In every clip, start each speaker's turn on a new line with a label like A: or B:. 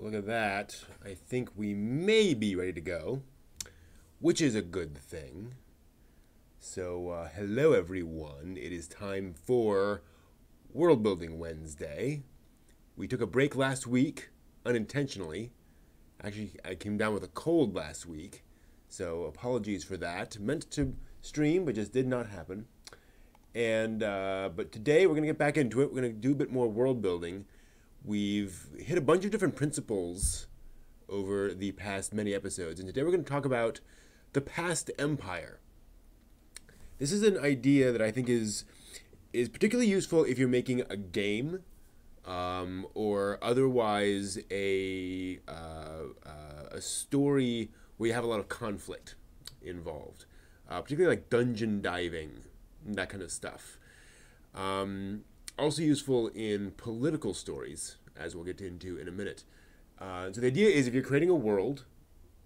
A: Look at that. I think we may be ready to go, which is a good thing. So, hello everyone. It is time for Worldbuilding Wednesday. We took a break last week, unintentionally. Actually, I came down with a cold last week, so apologies for that. Meant to stream, but just did not happen. And but today we're going to get back into it. We're going to do a bit more world building. We've hit a bunch of different principles over the past many episodes, and today we're going to talk about the past empire. This is an idea that I think is particularly useful if you're making a game, or otherwise a story where you have a lot of conflict involved, particularly like dungeon diving, that kind of stuff. Also useful in political stories, as we'll get into in a minute. So the idea is if you're creating a world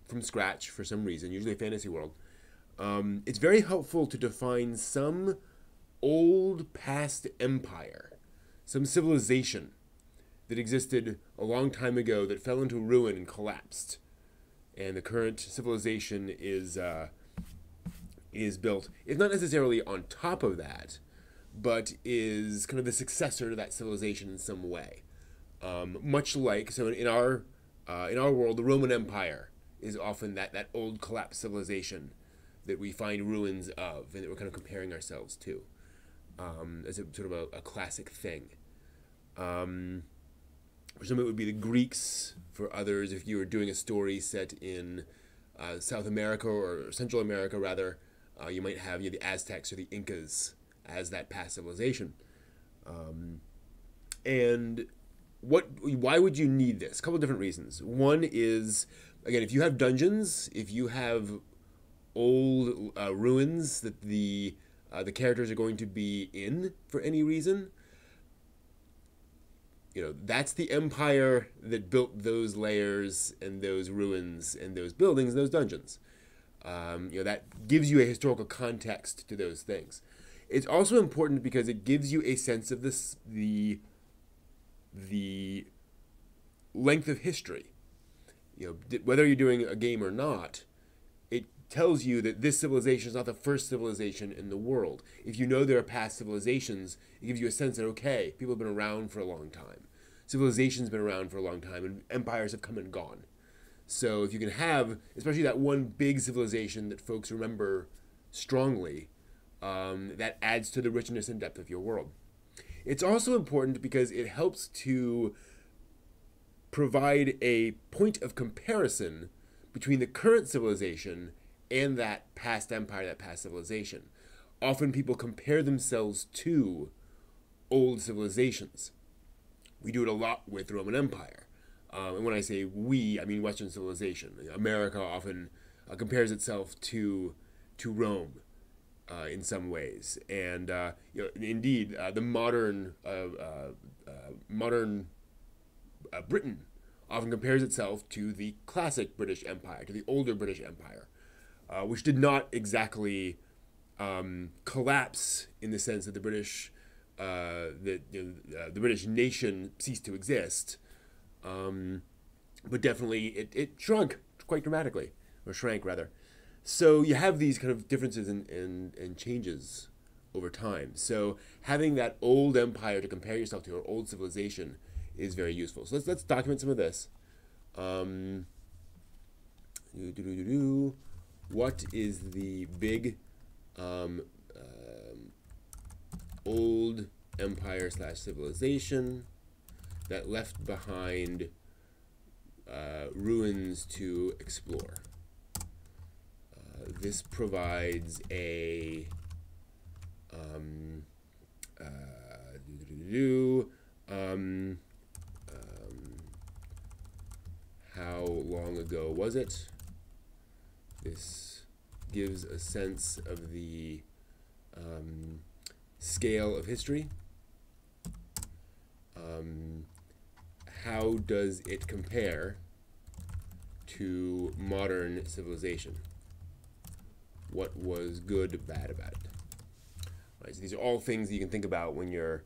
A: from scratch for some reason, usually a fantasy world, it's very helpful to define some old past empire, some civilization that existed a long time ago that fell into ruin and collapsed. And the current civilization is built, it's not necessarily on top of that, but is kind of the successor to that civilization in some way. Much like, so in our world, the Roman Empire is often that old collapsed civilization that we find ruins of and that we're kind of comparing ourselves to, as a sort of a classic thing. For some it would be the Greeks. For others, if you were doing a story set in South America or Central America rather, you might have the Aztecs or the Incas as that past civilization. And why would you need this? A couple of different reasons. One is, again, if you have dungeons, if you have old ruins that the characters are going to be in for any reason, that's the empire that built those layers and those ruins and those buildings and those dungeons. That gives you a historical context to those things. It's also important because it gives you a sense of the length of history. Whether you're doing a game or not, it tells you that this civilization is not the first civilization in the world. If you know there are past civilizations, it gives you a sense that, okay, people have been around for a long time. Civilization's been around for a long time, and empires have come and gone. So if you can have, especially that one big civilization that folks remember strongly, that adds to the richness and depth of your world. It's also important because it helps to provide a point of comparison between the current civilization and that past empire, that past civilization. Often people compare themselves to old civilizations. We do it a lot with the Roman Empire. And when I say we, I mean Western civilization. America often compares itself to Rome in some ways. And indeed, the modern Britain often compares itself to the classic British Empire, to the older British Empire, which did not exactly collapse in the sense that the British the British nation ceased to exist, but definitely it shrunk quite dramatically, or shrank rather. So you have these kind of differences and changes over time. So having that old empire to compare yourself to, or old civilization, is very useful. So let's document some of this. What is the big old empire / civilization that left behind ruins to explore? This provides a how long ago was it? This gives a sense of the scale of history. How does it compare to modern civilization? What was good, bad about it? Right, so these are all things that you can think about when you're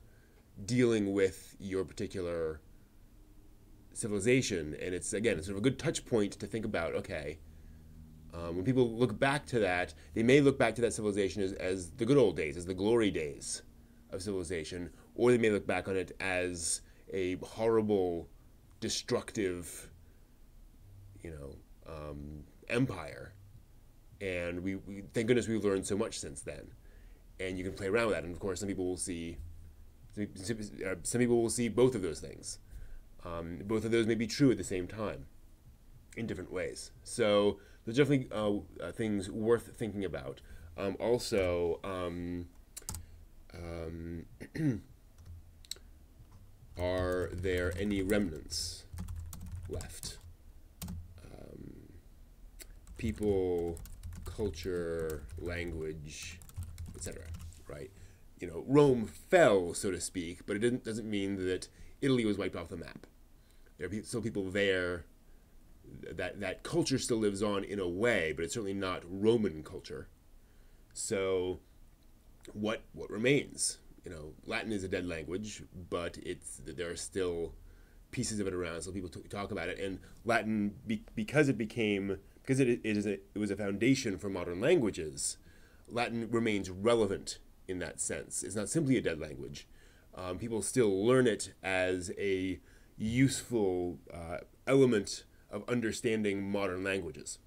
A: dealing with your particular civilization, and it's again it's sort of a good touch point to think about. Okay, when people look back to that, they may look back to that civilization as the good old days, as the glory days of civilization, or they may look back on it as a horrible, destructive, empire. And we thank goodness we've learned so much since then. And you can play around with that. And of course, some people will see both of those things. Both of those may be true at the same time, in different ways. So there's definitely things worth thinking about. Also, are there any remnants left? People, culture, language, etc. Right? Rome fell, so to speak, but it doesn't mean that Italy was wiped off the map. There are still people there. That culture still lives on in a way, but it's certainly not Roman culture. So, what remains? Latin is a dead language, but there are still pieces of it around, so people talk about it. And Latin, because it was a foundation for modern languages, Latin remains relevant in that sense. It's not simply a dead language. People still learn it as a useful element of understanding modern languages.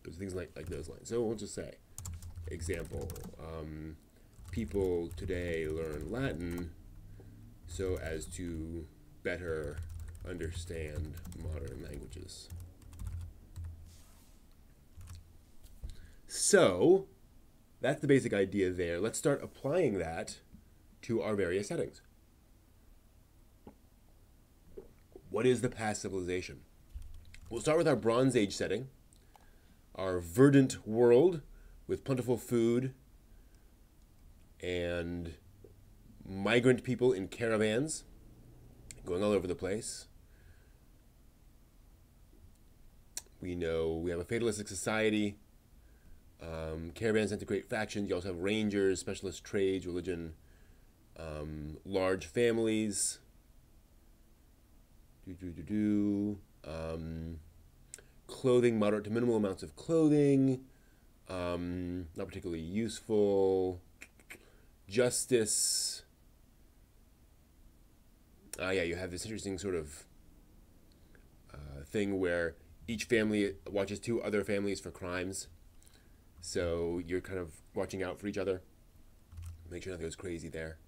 A: There's things like those lines. So we'll just say, example, people today learn Latin so as to better understand modern languages. So that's the basic idea there. Let's start applying that to our various settings. What is the past civilization? We'll start with our Bronze Age setting, our verdant world with plentiful food and migrant people in caravans going all over the place. We know we have a fatalistic society. Caravans tend to create factions. You also have rangers, specialist trades, religion, large families. Clothing, moderate to minimal amounts of clothing. Not particularly useful. Justice. You have this interesting sort of thing where each family watches two other families for crimes. So you're kind of watching out for each other. Make sure nothing goes crazy there.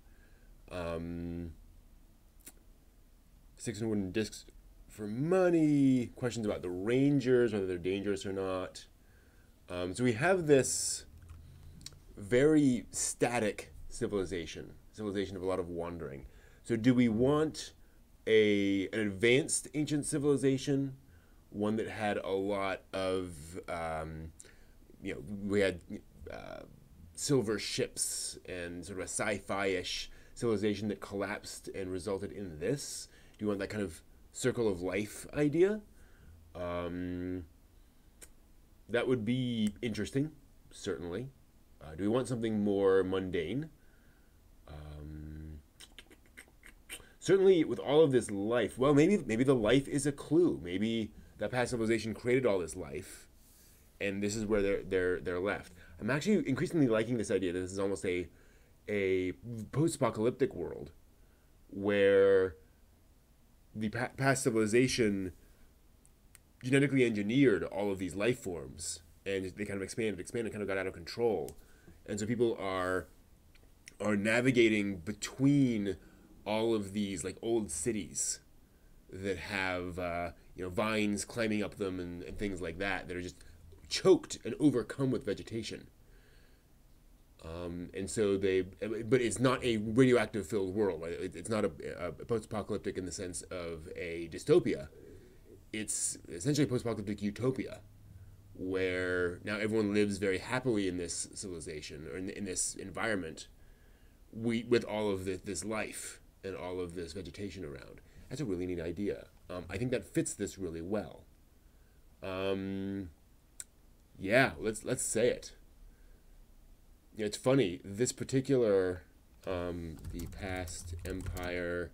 A: Sticks and wooden discs for money. Questions about the rangers, whether they're dangerous or not. So we have this very static civilization of a lot of wandering. So do we want an advanced ancient civilization, one that had a lot of we had silver ships and sort of a sci-fi-ish civilization that collapsed and resulted in this? Do you want that kind of circle of life idea? That would be interesting, certainly. Do we want something more mundane? Certainly, with all of this life, well, maybe the life is a clue. Maybe that past civilization created all this life, and this is where they're left. I'm actually increasingly liking this idea that this is almost a post-apocalyptic world where the past civilization genetically engineered all of these life forms, and they kind of expanded, kind of got out of control, and so people are navigating between all of these like old cities that have vines climbing up them and things like that are just choked and overcome with vegetation. And so but it's not a radioactive filled world. Right? It's not a post-apocalyptic in the sense of a dystopia. It's essentially a post-apocalyptic utopia where now everyone lives very happily in this civilization or in this environment with all of this life and all of this vegetation around. That's a really neat idea. I think that fits this really well. Let's say it. It's funny, this particular the past empire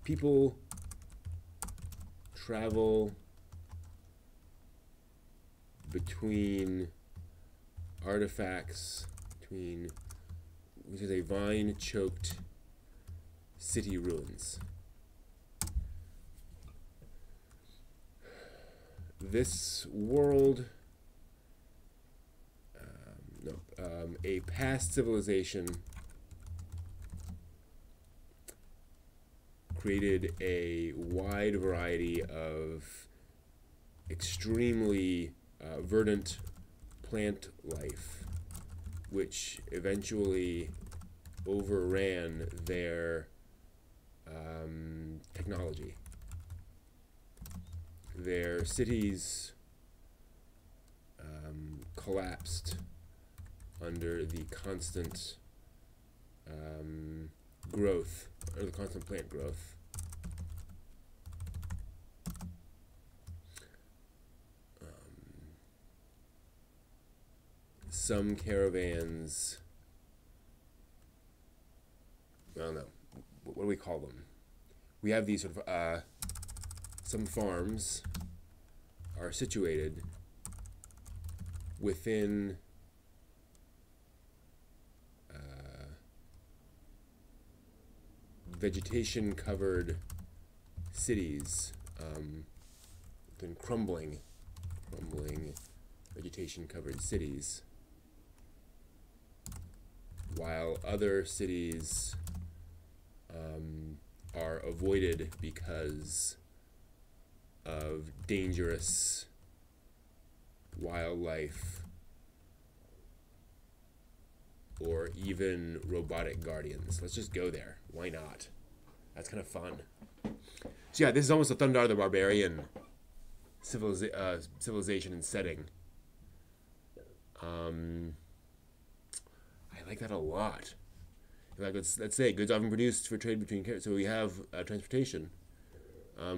A: people travel between artifacts, which is a vine-choked city ruins. This world, a past civilization created a wide variety of extremely verdant plant life, which eventually overran their technology. Their cities collapsed under the constant growth, or the constant plant growth. Some caravans, I don't know, what do we call them? We have these sort of, some farms are situated within vegetation-covered cities, within crumbling vegetation-covered cities, while other cities are avoided because of dangerous wildlife or even robotic guardians. Let's just go there. Why not? That's kind of fun. So yeah, this is almost a Thundar the Barbarian civilization and setting. I like that a lot. Like let's say goods often produced for trade between. So we have transportation,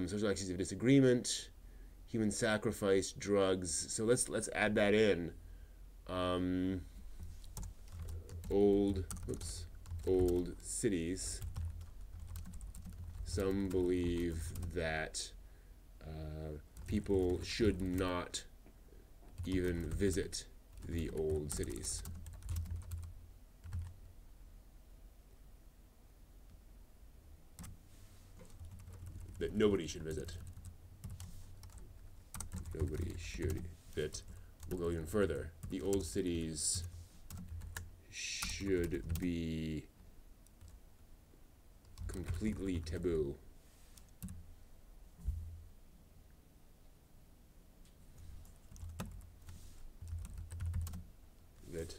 A: social axes of disagreement, human sacrifice, drugs. So let's add that in. Old cities. Some believe that people should not even visit the old cities. That nobody should visit. Nobody should visit. We'll go even further. The old cities should be completely taboo. That,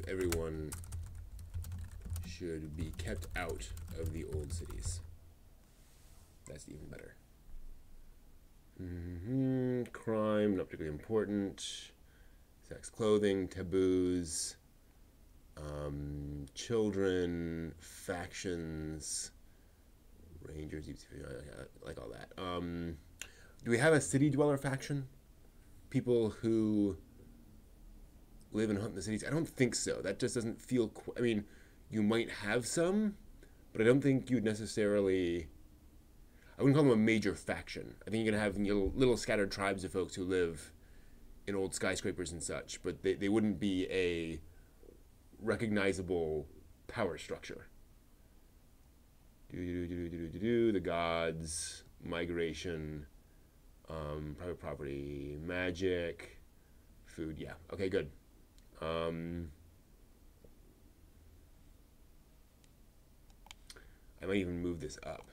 A: everyone should be kept out of the old cities. That's even better. Crime, not particularly important. Sex, clothing, taboos, children, factions, rangers, I like all that. Do we have a city dweller faction? People who live and hunt in the cities? I don't think so. That just doesn't feel. I mean, you might have some, but I don't think you'd necessarily. I wouldn't call them a major faction. I think you're gonna have little scattered tribes of folks who live in old skyscrapers and such, but they wouldn't be a recognizable power structure. The gods, migration, private property, magic, food. Yeah. Okay. Good. I might even move this up.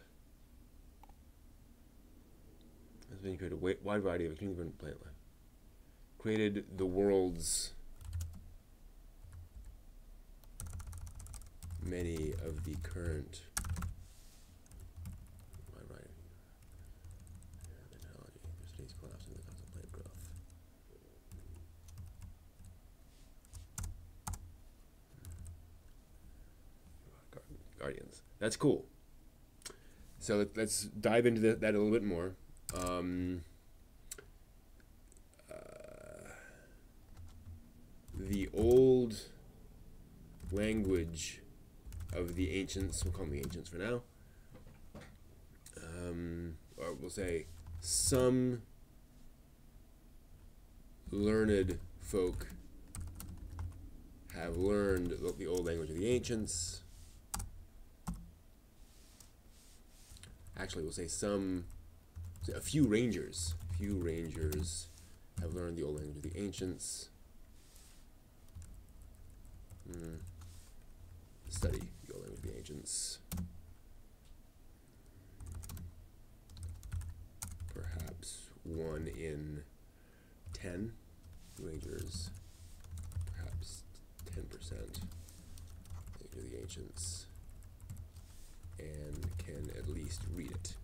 A: Has been created a wide variety of extremely different plant life. Created the world's many of the current Guardians. That's cool. So let's dive into that a little bit more. The old language of the ancients. We'll call them the ancients for now. Or we'll say some learned folk have learned the old language of the ancients. Actually, we'll say a few rangers have learned the old language of the ancients. Study the old language of the ancients. Perhaps 1 in 10 rangers, perhaps 10% language of the ancients, and can at least read it.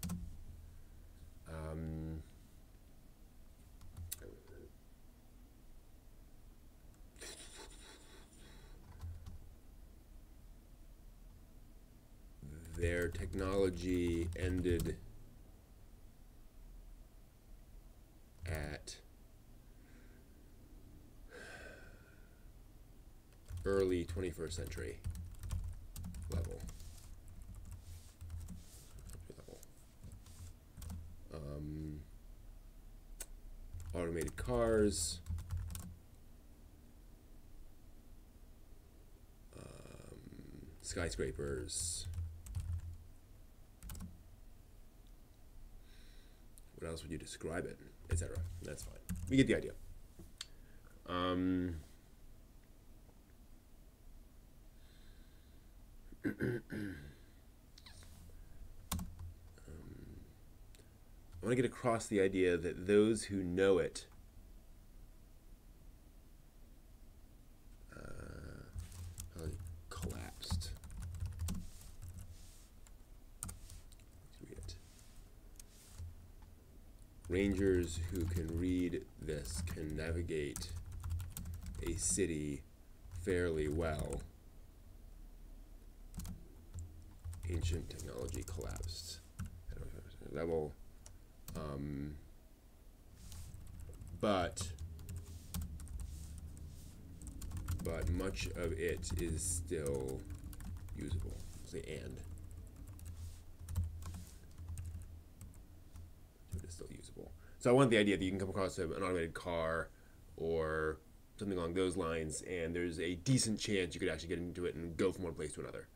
A: Their technology ended at early 21st century level. Automated cars, skyscrapers. What else would you describe it, etc.? That's fine. We get the idea. I want to get across the idea that those who know it collapsed. Let's read it. Rangers who can read this can navigate a city fairly well. Ancient technology collapsed. Level. But much of it is still usable. Say and. It is still usable. So I want the idea that you can come across an automated car or something along those lines, and there's a decent chance you could actually get into it and go from one place to another.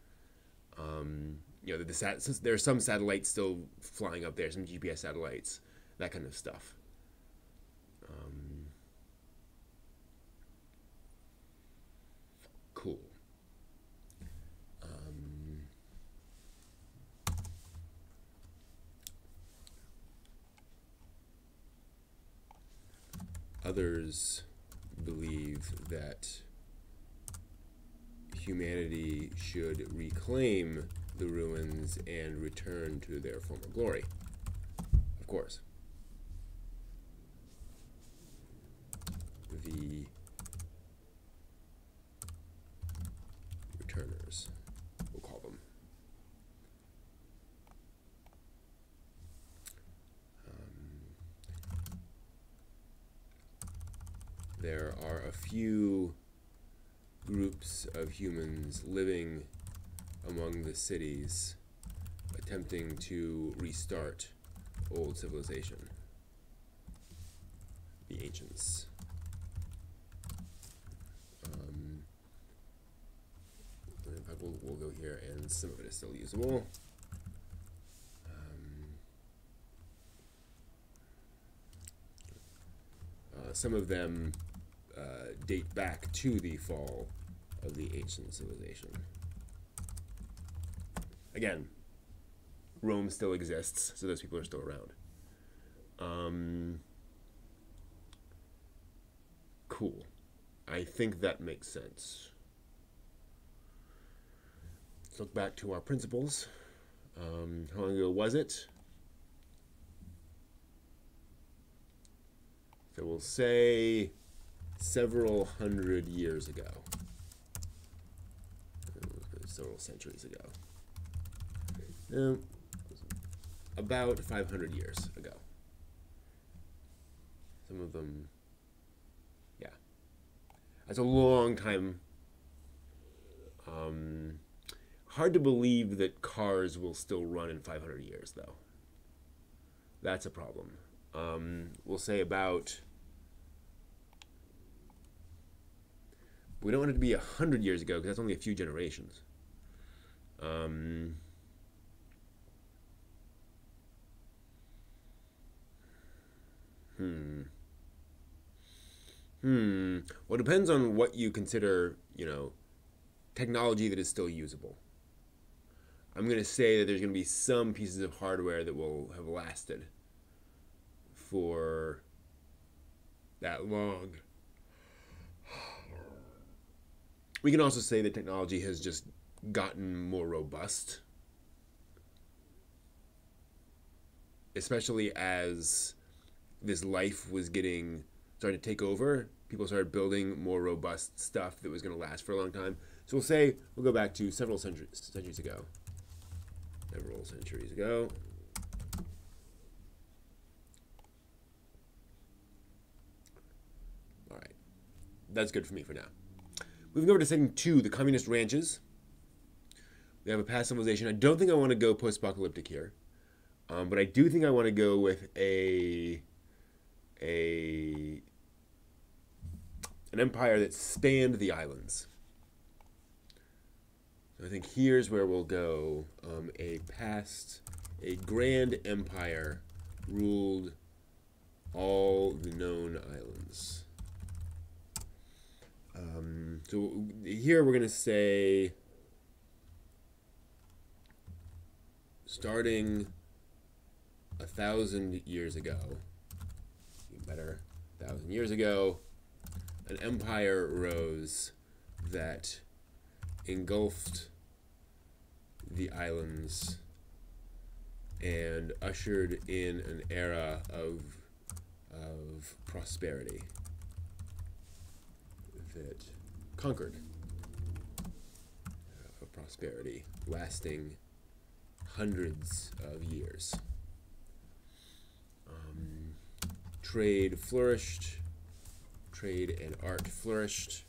A: You know, there are some satellites still flying up there, some GPS satellites, that kind of stuff. Cool. Others believe that humanity should reclaim the ruins and return to their former glory. Of course. The returners, we'll call them. There are a few groups of humans living among the cities attempting to restart old civilization. The ancients. In fact, we'll go here, and some of it is still usable. Some of them date back to the fall of the ancient civilization. Again, Rome still exists, so those people are still around. Cool. I think that makes sense. Let's look back to our principles. How long ago was it? So we'll say several hundred years ago. Several centuries ago. About 500 years ago. Some of them, yeah. That's a long time. Hard to believe that cars will still run in 500 years, though. That's a problem. We'll say about... We don't want it to be 100 years ago, because that's only a few generations. Well, it depends on what you consider, technology that is still usable. I'm going to say that there's going to be some pieces of hardware that will have lasted for that long. We can also say that technology has just gotten more robust, especially as this life was starting to take over. People started building more robust stuff that was going to last for a long time. So we'll go back to several centuries ago. All right. That's good for me for now. Moving over to section 2, the communist ranches. We have a past civilization. I don't think I want to go post-apocalyptic here. But I do think I want to go with an empire that spanned the islands. So I think here's where we'll go. A grand empire ruled all the known islands. So here we're going to say, starting 1,000 years ago, even better, 1,000 years ago, an empire rose that engulfed the islands and ushered in an era of prosperity that conquered, of prosperity lasting hundreds of years. Trade flourished. Trade and art flourished.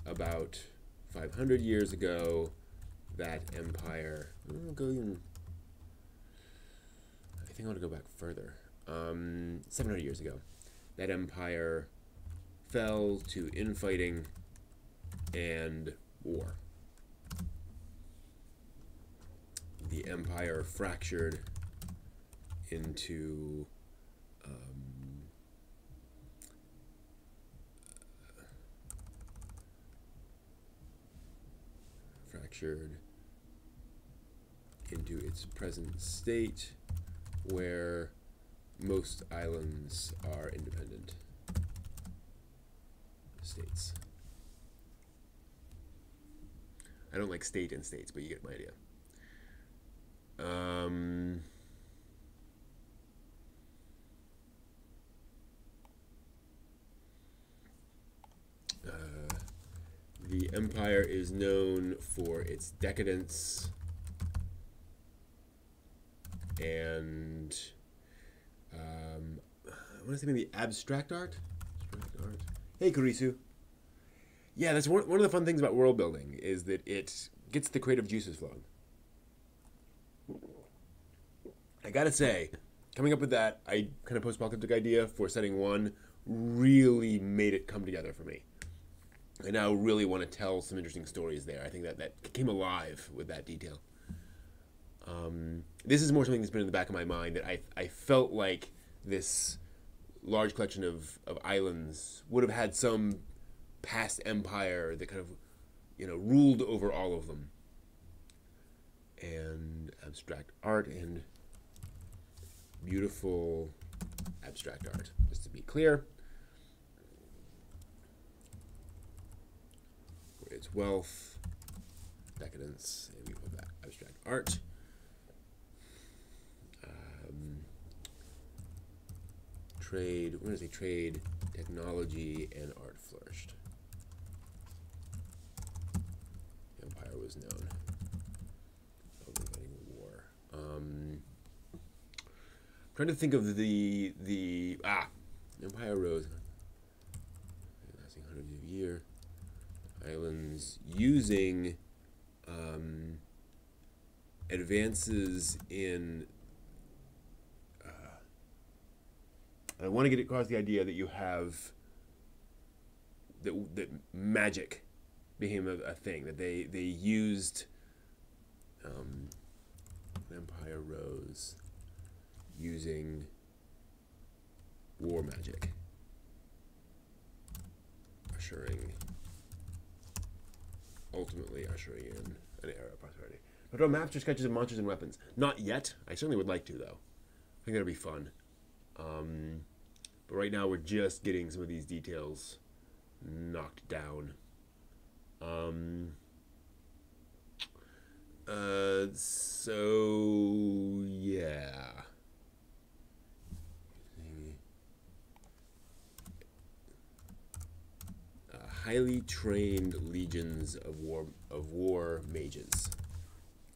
A: About 500 years ago, that empire... I think I want to go back further. 700 years ago, that empire fell to infighting and war. The empire fractured into its present state, where most islands are independent states. I don't like state and states, but you get my idea. The empire is known for its decadence and I want to say maybe abstract art. Hey, Kurisu. Yeah, that's one of the fun things about world building, is that it gets the creative juices flowing. I gotta say, coming up with that kind of post-apocalyptic idea for setting 1 really made it come together for me. I now really want to tell some interesting stories there. I think that came alive with that detail. This is more something that's been in the back of my mind, that I felt like this large collection of islands would have had some past empire that kind of, ruled over all of them. And abstract art and beautiful abstract art, just to be clear. Its wealth, decadence, and we put that abstract art. Trade, what does it say? Trade, technology, and art flourished. The empire was known. War. Trying to think of the empire rose. year. Islands using advances in. I want to get across the idea that you have that magic became a thing, that they used Empire rose using war magic, ultimately ushering in an era of prosperity. But draw maps or sketches of monsters and weapons. Not yet. I certainly would like to, though. I think that'd be fun. But right now we're just getting some of these details knocked down. So yeah. Highly trained legions of war mages.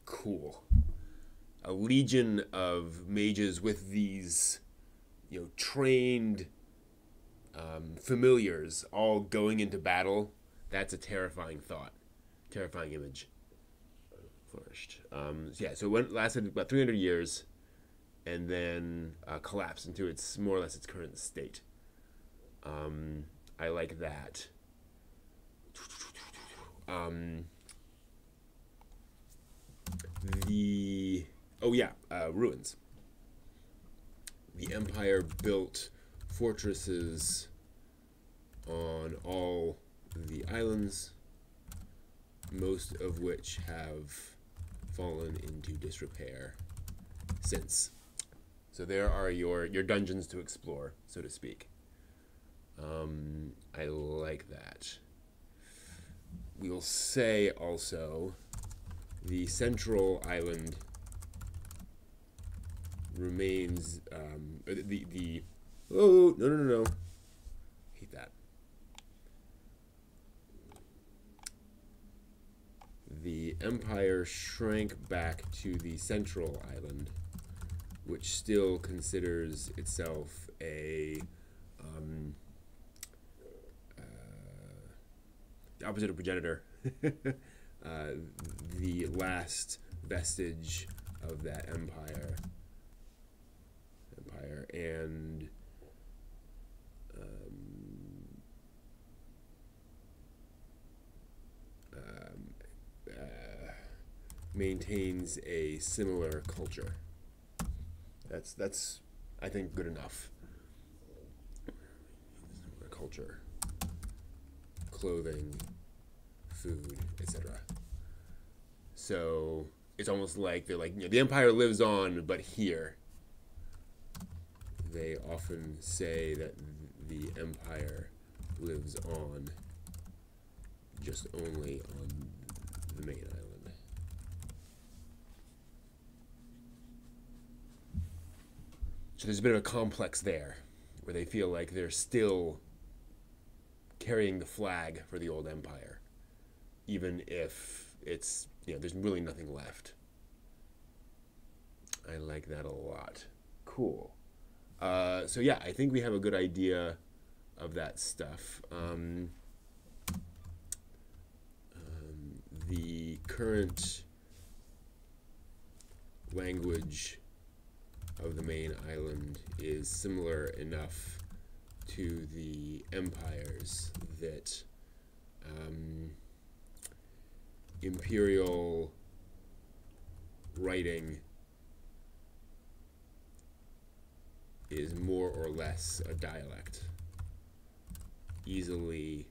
A: Cool. A legion of mages with these, trained familiars all going into battle. That's a terrifying thought, terrifying image. Flourished. So it lasted about 300 years, and then collapsed into its more or less its current state. I like that. Ruins. The Empire built fortresses on all the islands, most of which have fallen into disrepair since. So there are your dungeons to explore, so to speak. I like that. We'll say also the central island remains no. Hate that. The Empire shrank back to the central island, which still considers itself the opposite of progenitor. The last vestige of that empire, and maintains a similar culture. That's I think good enough. Similar culture, clothing, food, etc. So it's almost like they're like, the Empire lives on, but here. They often say that the Empire lives on, just only on the main island. So there's a bit of a complex there, where they feel like they're still carrying the flag for the old Empire, even if it's, there's really nothing left. I like that a lot. Cool. So yeah, I think we have a good idea of that stuff. The current language of the main island is similar enough to the empires that imperial writing is more or less a dialect, easily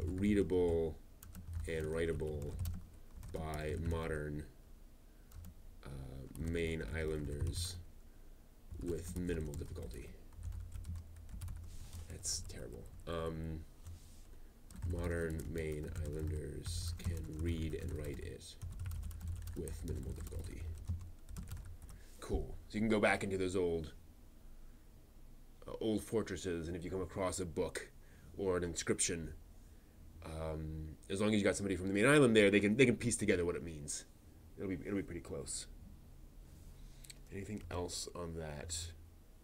A: readable and writable by modern main islanders with minimal difficulty. That's terrible. Modern main islanders can read and write it with minimal difficulty. Cool. So you can go back into those old fortresses, and if you come across a book or an inscription, as long as you got somebody from the main island there, they can piece together what it means. It'll be pretty close. Anything else on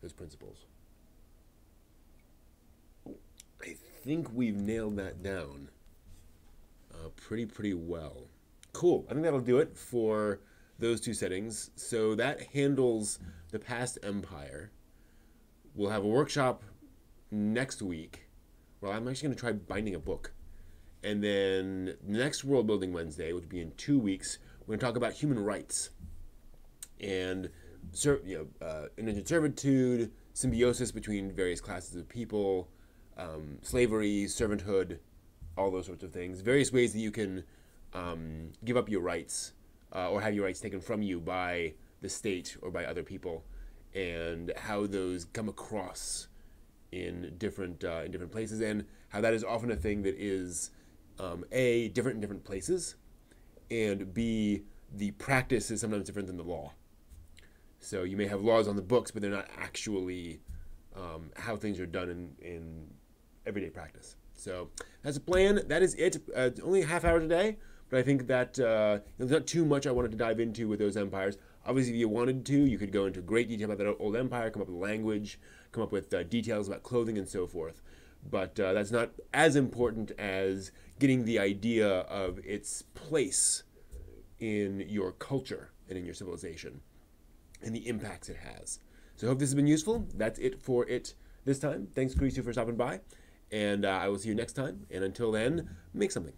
A: those principles? think we've nailed that down pretty well. Cool. I think that'll do it for those two settings. So that handles the past empire. We'll have a workshop next week. Well, I'm actually going to try binding a book. And then next World Building Wednesday, which will be in 2 weeks, we're going to talk about human rights and indentured servitude, symbiosis between various classes of people, slavery, servanthood, all those sorts of things. Various ways that you can give up your rights or have your rights taken from you by the state or by other people, and how those come across in different places, and how that is often a thing that is A, different in different places, and B, the practice is sometimes different than the law. So you may have laws on the books, but they're not actually how things are done in everyday practice. So that's a plan. That is it. It's only a half hour today, but I think that there's not too much I wanted to dive into with those empires. Obviously, if you wanted to, you could go into great detail about that old empire, come up with language, come up with details about clothing and so forth. But that's not as important as getting the idea of its place in your culture and in your civilization and the impacts it has. So I hope this has been useful. That's it for it this time. Thanks, Christy, for stopping by. And I will see you next time. And until then, make something.